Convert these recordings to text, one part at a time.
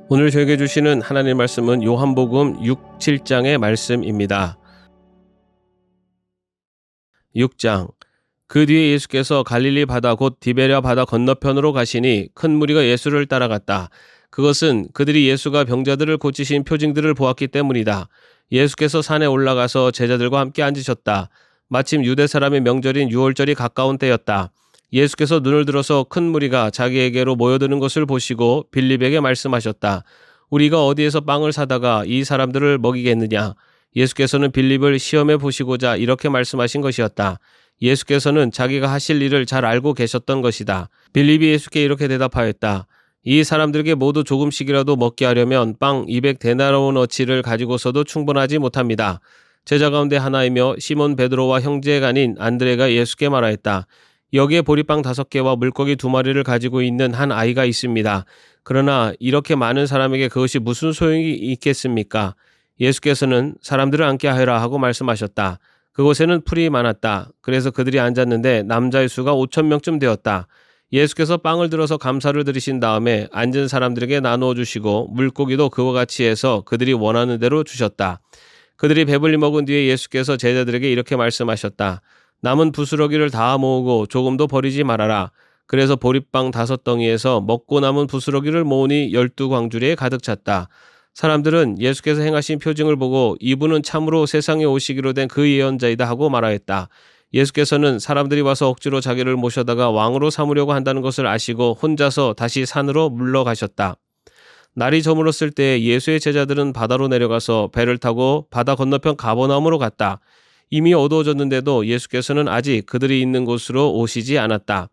오늘 저에게 주시는 하나님 말씀은 요한복음 6, 7장의 말씀입니다. 6장. 그 뒤에 예수께서 갈릴리 바다 곧 디베랴 바다 건너편으로 가시니 큰 무리가 예수를 따라갔다. 그것은 그들이 예수가 병자들을 고치신 표징들을 보았기 때문이다. 예수께서 산에 올라가서 제자들과 함께 앉으셨다. 마침 유대 사람의 명절인 유월절이 가까운 때였다. 예수께서 눈을 들어서 큰 무리가 자기에게로 모여드는 것을 보시고 빌립에게 말씀하셨다. 우리가 어디에서 빵을 사다가 이 사람들을 먹이겠느냐? 예수께서는 빌립을 시험해 보시고자 이렇게 말씀하신 것이었다. 예수께서는 자기가 하실 일을 잘 알고 계셨던 것이다. 빌립이 예수께 이렇게 대답하였다. 이 사람들에게 모두 조금씩이라도 먹게 하려면 빵 200데나리온어치를 가지고서도 충분하지 못합니다. 제자 가운데 하나이며 시몬 베드로와 형제가 아닌 안드레가 예수께 말하였다. 여기에 보리빵 5개와 물고기 2마리를 가지고 있는 한 아이가 있습니다. 그러나 이렇게 많은 사람에게 그것이 무슨 소용이 있겠습니까? 예수께서는 사람들을 앉게 하여라 하고 말씀하셨다. 그곳에는 풀이 많았다. 그래서 그들이 앉았는데 남자의 수가 5,000명쯤 되었다. 예수께서 빵을 들어서 감사를 드리신 다음에 앉은 사람들에게 나누어 주시고 물고기도 그와 같이 해서 그들이 원하는 대로 주셨다. 그들이 배불리 먹은 뒤에 예수께서 제자들에게 이렇게 말씀하셨다. 남은 부스러기를 다 모으고 조금도 버리지 말아라. 그래서 보리빵 5덩이에서 먹고 남은 부스러기를 모으니 12광주리에 가득 찼다. 사람들은 예수께서 행하신 표징을 보고 이분은 참으로 세상에 오시기로 된 그 예언자이다 하고 말하였다. 예수께서는 사람들이 와서 억지로 자기를 모셔다가 왕으로 삼으려고 한다는 것을 아시고 혼자서 다시 산으로 물러가셨다. 날이 저물었을 때 예수의 제자들은 바다로 내려가서 배를 타고 바다 건너편 가버나움으로 갔다. 이미 어두워졌는데도 예수께서는 아직 그들이 있는 곳으로 오시지 않았다.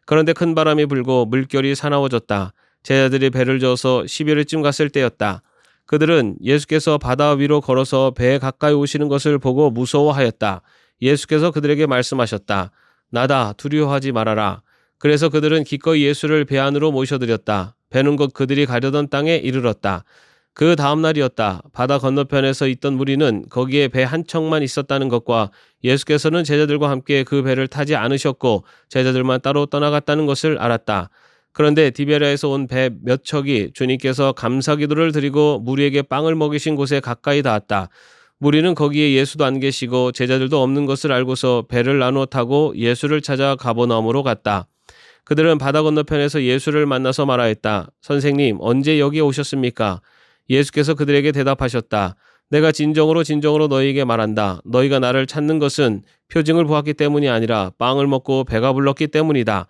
그런데 큰 바람이 불고 물결이 사나워졌다. 제자들이 배를 저어서 10여리쯤 갔을 때였다. 그들은 예수께서 바다 위로 걸어서 배에 가까이 오시는 것을 보고 무서워하였다. 예수께서 그들에게 말씀하셨다. 나다, 두려워하지 말아라. 그래서 그들은 기꺼이 예수를 배 안으로 모셔드렸다. 배는 곧 그들이 가려던 땅에 이르렀다. 그 다음 날이었다. 바다 건너편에서 있던 무리는 거기에 배 한 척만 있었다는 것과 예수께서는 제자들과 함께 그 배를 타지 않으셨고 제자들만 따로 떠나갔다는 것을 알았다. 그런데 디베랴에서 온 배 몇 척이 주님께서 감사기도를 드리고 무리에게 빵을 먹이신 곳에 가까이 닿았다. 무리는 거기에 예수도 안 계시고 제자들도 없는 것을 알고서 배를 나누어 타고 예수를 찾아 가버나움으로 갔다. 그들은 바다 건너편에서 예수를 만나서 말하였다. 선생님, 언제 여기에 오셨습니까? 예수께서 그들에게 대답하셨다. 내가 진정으로 너희에게 말한다. 너희가 나를 찾는 것은 표징을 보았기 때문이 아니라 빵을 먹고 배가 불렀기 때문이다.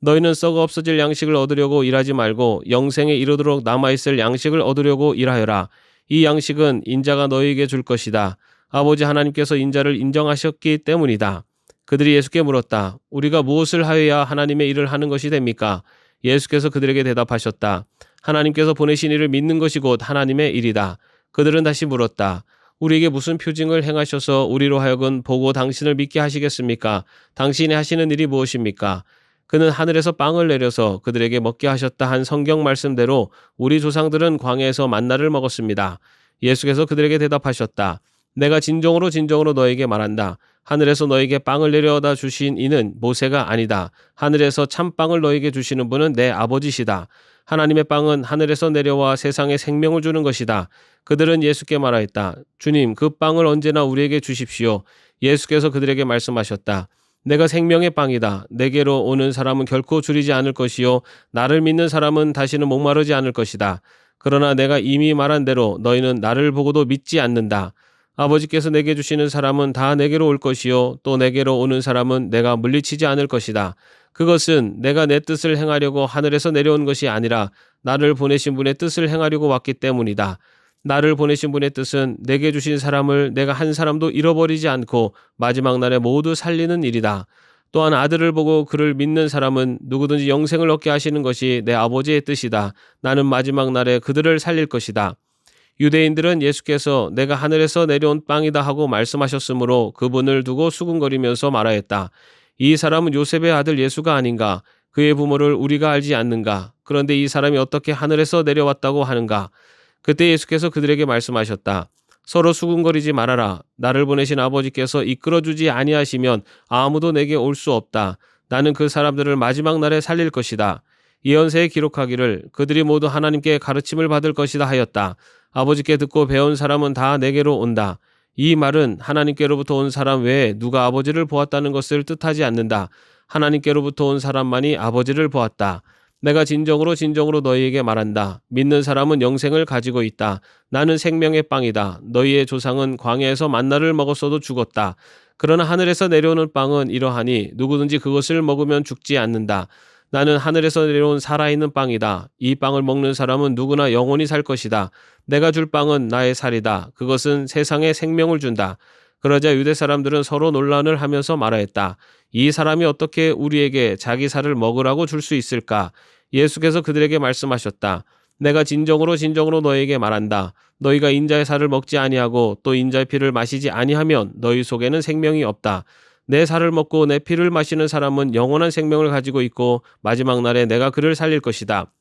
너희는 썩어 없어질 양식을 얻으려고 일하지 말고 영생에 이르도록 남아있을 양식을 얻으려고 일하여라. 이 양식은 인자가 너희에게 줄 것이다. 아버지 하나님께서 인자를 인정하셨기 때문이다. 그들이 예수께 물었다. 우리가 무엇을 하여야 하나님의 일을 하는 것이 됩니까? 예수께서 그들에게 대답하셨다. 하나님께서 보내신 이를 믿는 것이 곧 하나님의 일이다. 그들은 다시 물었다. 우리에게 무슨 표징을 행하셔서 우리로 하여금 보고 당신을 믿게 하시겠습니까? 당신이 하시는 일이 무엇입니까? 그는 하늘에서 빵을 내려서 그들에게 먹게 하셨다 한 성경 말씀대로 우리 조상들은 광야에서 만나를 먹었습니다. 예수께서 그들에게 대답하셨다. 내가 진정으로 너에게 말한다. 하늘에서 너에게 빵을 내려다 주신 이는 모세가 아니다. 하늘에서 참빵을 너에게 주시는 분은 내 아버지시다. 하나님의 빵은 하늘에서 내려와 세상에 생명을 주는 것이다. 그들은 예수께 말하였다. 주님, 그 빵을 언제나 우리에게 주십시오. 예수께서 그들에게 말씀하셨다. 내가 생명의 빵이다. 내게로 오는 사람은 결코 줄이지 않을 것이요 나를 믿는 사람은 다시는 목마르지 않을 것이다. 그러나 내가 이미 말한 대로 너희는 나를 보고도 믿지 않는다. 아버지께서 내게 주시는 사람은 다 내게로 올 것이요 또 내게로 오는 사람은 내가 물리치지 않을 것이다. 그것은 내가 내 뜻을 행하려고 하늘에서 내려온 것이 아니라 나를 보내신 분의 뜻을 행하려고 왔기 때문이다. 나를 보내신 분의 뜻은 내게 주신 사람을 내가 한 사람도 잃어버리지 않고 마지막 날에 모두 살리는 일이다. 또한 아들을 보고 그를 믿는 사람은 누구든지 영생을 얻게 하시는 것이 내 아버지의 뜻이다. 나는 마지막 날에 그들을 살릴 것이다. 유대인들은 예수께서 내가 하늘에서 내려온 빵이다 하고 말씀하셨으므로 그분을 두고 수군거리면서 말하였다. 이 사람은 요셉의 아들 예수가 아닌가? 그의 부모를 우리가 알지 않는가? 그런데 이 사람이 어떻게 하늘에서 내려왔다고 하는가? 그때 예수께서 그들에게 말씀하셨다. 서로 수군거리지 말아라. 나를 보내신 아버지께서 이끌어주지 아니하시면 아무도 내게 올 수 없다. 나는 그 사람들을 마지막 날에 살릴 것이다. 예언서에 기록하기를 그들이 모두 하나님께 가르침을 받을 것이다 하였다. 아버지께 듣고 배운 사람은 다 내게로 온다. 이 말은 하나님께로부터 온 사람 외에 누가 아버지를 보았다는 것을 뜻하지 않는다. 하나님께로부터 온 사람만이 아버지를 보았다. 내가 진정으로 진정으로 너희에게 말한다. 믿는 사람은 영생을 가지고 있다. 나는 생명의 빵이다. 너희의 조상은 광야에서 만나를 먹었어도 죽었다. 그러나 하늘에서 내려오는 빵은 이러하니 누구든지 그것을 먹으면 죽지 않는다. 나는 하늘에서 내려온 살아있는 빵이다. 이 빵을 먹는 사람은 누구나 영원히 살 것이다. 내가 줄 빵은 나의 살이다. 그것은 세상에 생명을 준다. 그러자 유대 사람들은 서로 논란을 하면서 말하였다. 이 사람이 어떻게 우리에게 자기 살을 먹으라고 줄 수 있을까? 예수께서 그들에게 말씀하셨다. 내가 진정으로 진정으로 너희에게 말한다. 너희가 인자의 살을 먹지 아니하고 또 인자의 피를 마시지 아니하면 너희 속에는 생명이 없다. 내 살을 먹고 내 피를 마시는 사람은 영원한 생명을 가지고 있고 마지막 날에 내가 그를 살릴 것이다.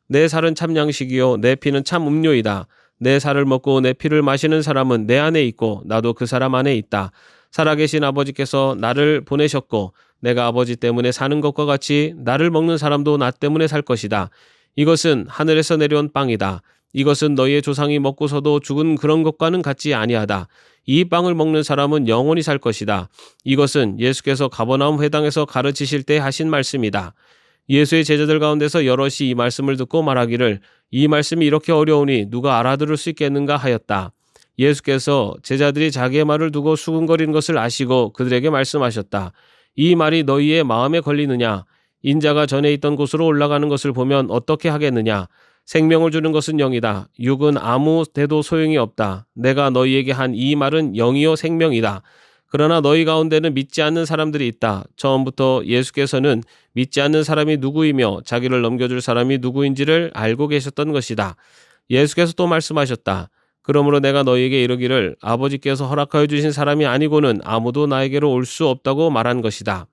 내 살은 참 양식이요 내 피는 참 음료이다. 내 살을 먹고 내 피를 마시는 사람은 내 안에 있고 나도 그 사람 안에 있다. 살아계신 아버지께서 나를 보내셨고 내가 아버지 때문에 사는 것과 같이 나를 먹는 사람도 나 때문에 살 것이다. 이것은 하늘에서 내려온 빵이다. 이것은 너희의 조상이 먹고서도 죽은 그런 것과는 같지 아니하다. 이 빵을 먹는 사람은 영원히 살 것이다. 이것은 예수께서 가버나움 회당에서 가르치실 때 하신 말씀이다. 예수의 제자들 가운데서 여럿이 이 말씀을 듣고 말하기를 이 말씀이 이렇게 어려우니 누가 알아들을 수 있겠는가 하였다. 예수께서 제자들이 자기의 말을 두고 수군거리는 것을 아시고 그들에게 말씀하셨다. 이 말이 너희의 마음에 걸리느냐? 인자가 전에 있던 곳으로 올라가는 것을 보면 어떻게 하겠느냐? 생명을 주는 것은 영이다. 육은 아무 데도 소용이 없다. 내가 너희에게 한 이 말은 영이요 생명이다. 그러나 너희 가운데는 믿지 않는 사람들이 있다. 처음부터 예수께서는 믿지 않는 사람이 누구이며 자기를 넘겨줄 사람이 누구인지를 알고 계셨던 것이다. 예수께서 또 말씀하셨다. 그러므로 내가 너희에게 이르기를 아버지께서 허락하여 주신 사람이 아니고는 아무도 나에게로 올 수 없다고 말한 것이다.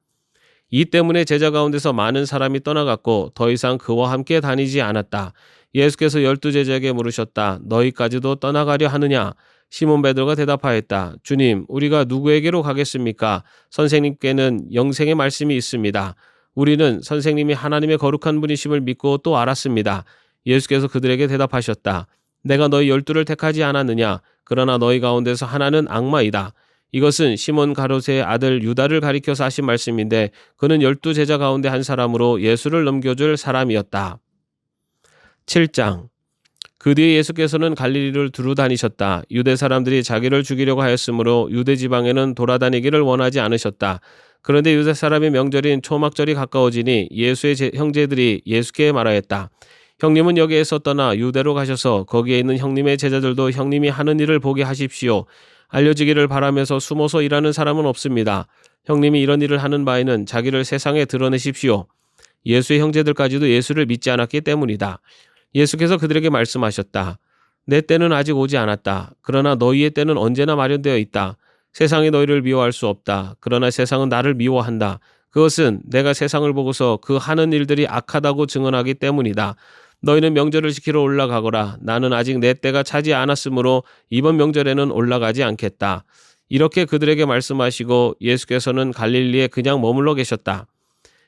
이 때문에 제자 가운데서 많은 사람이 떠나갔고 더 이상 그와 함께 다니지 않았다. 예수께서 12제자에게 물으셨다. 너희까지도 떠나가려 하느냐? 시몬 베드로가 대답하였다. 주님, 우리가 누구에게로 가겠습니까? 선생님께는 영생의 말씀이 있습니다. 우리는 선생님이 하나님의 거룩한 분이심을 믿고 또 알았습니다. 예수께서 그들에게 대답하셨다. 내가 너희 12를 택하지 않았느냐? 그러나 너희 가운데서 하나는 악마이다. 이것은 시몬 가롯의 아들 유다를 가리켜서 하신 말씀인데 그는 12제자 가운데 한 사람으로 예수를 넘겨줄 사람이었다. 7장. 그 뒤에 예수께서는 갈릴리를 두루 다니셨다. 유대 사람들이 자기를 죽이려고 하였으므로 유대 지방에는 돌아다니기를 원하지 않으셨다. 그런데 유대 사람의 명절인 초막절이 가까워지니 예수의 형제들이 예수께 말하였다. 형님은 여기에서 떠나 유대로 가셔서 거기에 있는 형님의 제자들도 형님이 하는 일을 보게 하십시오. 알려지기를 바라면서 숨어서 일하는 사람은 없습니다. 형님이 이런 일을 하는 바에는 자기를 세상에 드러내십시오. 예수의 형제들까지도 예수를 믿지 않았기 때문이다. 예수께서 그들에게 말씀하셨다. 내 때는 아직 오지 않았다. 그러나 너희의 때는 언제나 마련되어 있다. 세상이 너희를 미워할 수 없다. 그러나 세상은 나를 미워한다. 그것은 내가 세상을 보고서 그 하는 일들이 악하다고 증언하기 때문이다. 너희는 명절을 지키러 올라가거라. 나는 아직 내 때가 차지 않았으므로 이번 명절에는 올라가지 않겠다. 이렇게 그들에게 말씀하시고 예수께서는 갈릴리에 그냥 머물러 계셨다.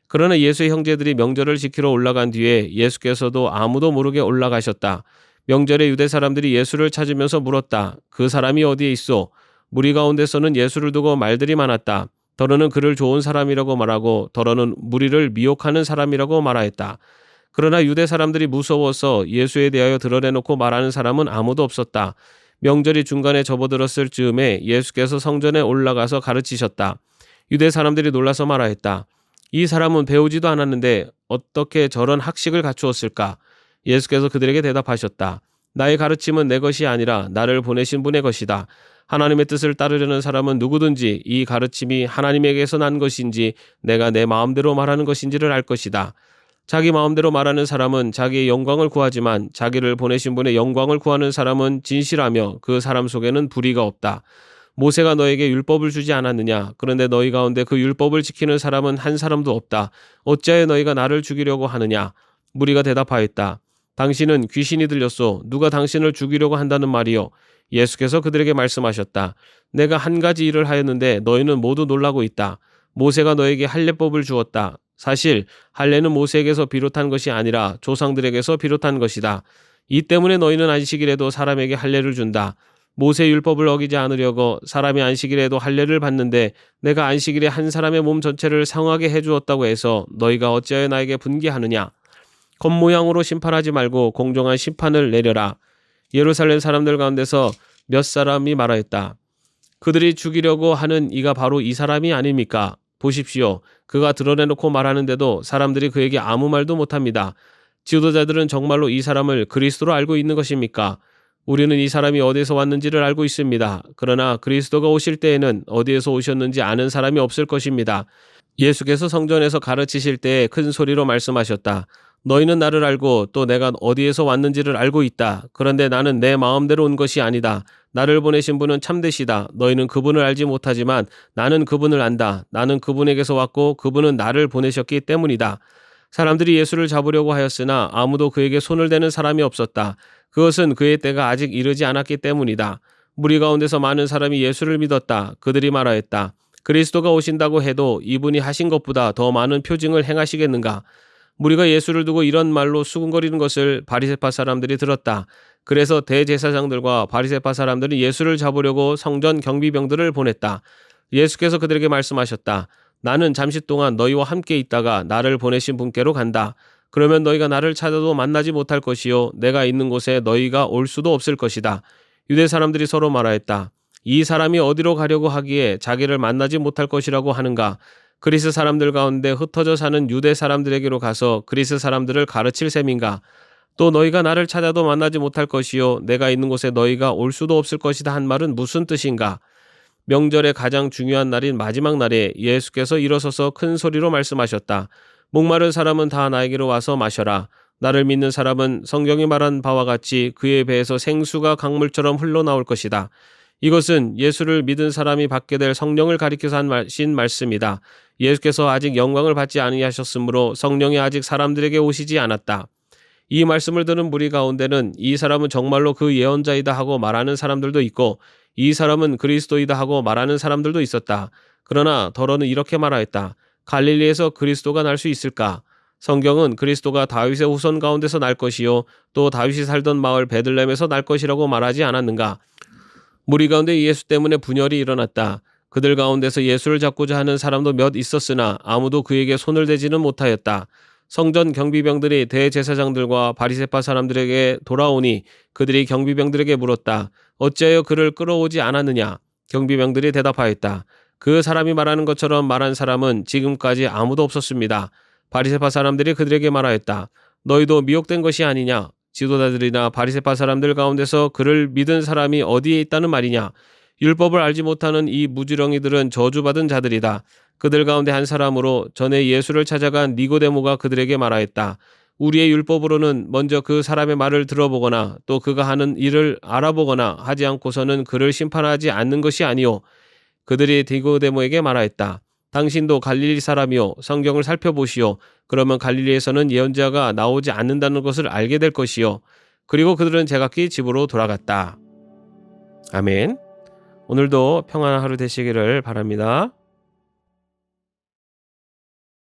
그러나 예수의 형제들이 명절을 지키러 올라간 뒤에 예수께서도 아무도 모르게 올라가셨다. 명절에 유대 사람들이 예수를 찾으면서 물었다. 그 사람이 어디에 있어? 무리 가운데서는 예수를 두고 말들이 많았다. 더러는 그를 좋은 사람이라고 말하고 더러는 무리를 미혹하는 사람이라고 말하였다. 그러나 유대 사람들이 무서워서 예수에 대하여 드러내놓고 말하는 사람은 아무도 없었다. 명절이 중간에 접어들었을 즈음에 예수께서 성전에 올라가서 가르치셨다. 유대 사람들이 놀라서 말하였다. 이 사람은 배우지도 않았는데 어떻게 저런 학식을 갖추었을까? 예수께서 그들에게 대답하셨다. 나의 가르침은 내 것이 아니라 나를 보내신 분의 것이다. 하나님의 뜻을 따르려는 사람은 누구든지 이 가르침이 하나님에게서 난 것인지 내가 내 마음대로 말하는 것인지를 알 것이다. 자기 마음대로 말하는 사람은 자기의 영광을 구하지만 자기를 보내신 분의 영광을 구하는 사람은 진실하며 그 사람 속에는 불의가 없다. 모세가 너에게 율법을 주지 않았느냐? 그런데 너희 가운데 그 율법을 지키는 사람은 한 사람도 없다. 어찌하여 너희가 나를 죽이려고 하느냐? 무리가 대답하였다. 당신은 귀신이 들렸소. 누가 당신을 죽이려고 한다는 말이요? 예수께서 그들에게 말씀하셨다. 내가 한 가지 일을 하였는데 너희는 모두 놀라고 있다. 모세가 너에게 할례법을 주었다. 사실 할례는 모세에게서 비롯한 것이 아니라 조상들에게서 비롯한 것이다. 이 때문에 너희는 안식일에도 사람에게 할례를 준다. 모세 율법을 어기지 않으려고 사람이 안식일에도 할례를 받는데 내가 안식일에 한 사람의 몸 전체를 상하게 해주었다고 해서 너희가 어찌하여 나에게 분개하느냐. 겉모양으로 심판하지 말고 공정한 심판을 내려라. 예루살렘 사람들 가운데서 몇 사람이 말하였다. 그들이 죽이려고 하는 이가 바로 이 사람이 아닙니까? 보십시오. 그가 드러내놓고 말하는데도 사람들이 그에게 아무 말도 못합니다. 지도자들은 정말로 이 사람을 그리스도로 알고 있는 것입니까? 우리는 이 사람이 어디에서 왔는지를 알고 있습니다. 그러나 그리스도가 오실 때에는 어디에서 오셨는지 아는 사람이 없을 것입니다. 예수께서 성전에서 가르치실 때에 큰 소리로 말씀하셨다. 너희는 나를 알고 또 내가 어디에서 왔는지를 알고 있다. 그런데 나는 내 마음대로 온 것이 아니다. 나를 보내신 분은 참되시다. 너희는 그분을 알지 못하지만 나는 그분을 안다. 나는 그분에게서 왔고 그분은 나를 보내셨기 때문이다. 사람들이 예수를 잡으려고 하였으나 아무도 그에게 손을 대는 사람이 없었다. 그것은 그의 때가 아직 이르지 않았기 때문이다. 무리 가운데서 많은 사람이 예수를 믿었다. 그들이 말하였다. 그리스도가 오신다고 해도 이분이 하신 것보다 더 많은 표징을 행하시겠는가? 무리가 예수를 두고 이런 말로 수군거리는 것을 바리새파 사람들이 들었다. 그래서 대제사장들과 바리새파 사람들은 예수를 잡으려고 성전 경비병들을 보냈다. 예수께서 그들에게 말씀하셨다. 나는 잠시 동안 너희와 함께 있다가 나를 보내신 분께로 간다. 그러면 너희가 나를 찾아도 만나지 못할 것이요 내가 있는 곳에 너희가 올 수도 없을 것이다. 유대 사람들이 서로 말하였다. 이 사람이 어디로 가려고 하기에 자기를 만나지 못할 것이라고 하는가? 그리스 사람들 가운데 흩어져 사는 유대 사람들에게로 가서 그리스 사람들을 가르칠 셈인가? 또 너희가 나를 찾아도 만나지 못할 것이요 내가 있는 곳에 너희가 올 수도 없을 것이다 한 말은 무슨 뜻인가? 명절의 가장 중요한 날인 마지막 날에 예수께서 일어서서 큰 소리로 말씀하셨다. 목마른 사람은 다 나에게로 와서 마셔라. 나를 믿는 사람은 성경이 말한 바와 같이 그의 배에서 생수가 강물처럼 흘러나올 것이다. 이것은 예수를 믿은 사람이 받게 될 성령을 가리켜서 하신 말씀이다. 예수께서 아직 영광을 받지 아니하셨으므로 성령이 아직 사람들에게 오시지 않았다. 이 말씀을 들은 무리 가운데는 이 사람은 정말로 그 예언자이다 하고 말하는 사람들도 있고 이 사람은 그리스도이다 하고 말하는 사람들도 있었다. 그러나 더러는 이렇게 말하였다. 갈릴리에서 그리스도가 날 수 있을까? 성경은 그리스도가 다윗의 후손 가운데서 날 것이요 또 다윗이 살던 마을 베들레헴에서 날 것이라고 말하지 않았는가? 무리 가운데 예수 때문에 분열이 일어났다. 그들 가운데서 예수를 잡고자 하는 사람도 몇 있었으나 아무도 그에게 손을 대지는 못하였다. 성전 경비병들이 대제사장들과 바리새파 사람들에게 돌아오니 그들이 경비병들에게 물었다. 어찌하여 그를 끌어오지 않았느냐? 경비병들이 대답하였다. 그 사람이 말하는 것처럼 말한 사람은 지금까지 아무도 없었습니다. 바리새파 사람들이 그들에게 말하였다. 너희도 미혹된 것이 아니냐? 지도자들이나 바리새파 사람들 가운데서 그를 믿은 사람이 어디에 있다는 말이냐? 율법을 알지 못하는 이 무지렁이들은 저주받은 자들이다. 그들 가운데 한 사람으로 전에 예수를 찾아간 니고데모가 그들에게 말하였다. 우리의 율법으로는 먼저 그 사람의 말을 들어보거나 또 그가 하는 일을 알아보거나 하지 않고서는 그를 심판하지 않는 것이 아니오. 그들이 니고데모에게 말하였다. 당신도 갈릴리 사람이요 성경을 살펴보시오. 그러면 갈릴리에서는 예언자가 나오지 않는다는 것을 알게 될 것이요. 그리고 그들은 제각기 집으로 돌아갔다. 아멘. 오늘도 평안한 하루 되시기를 바랍니다.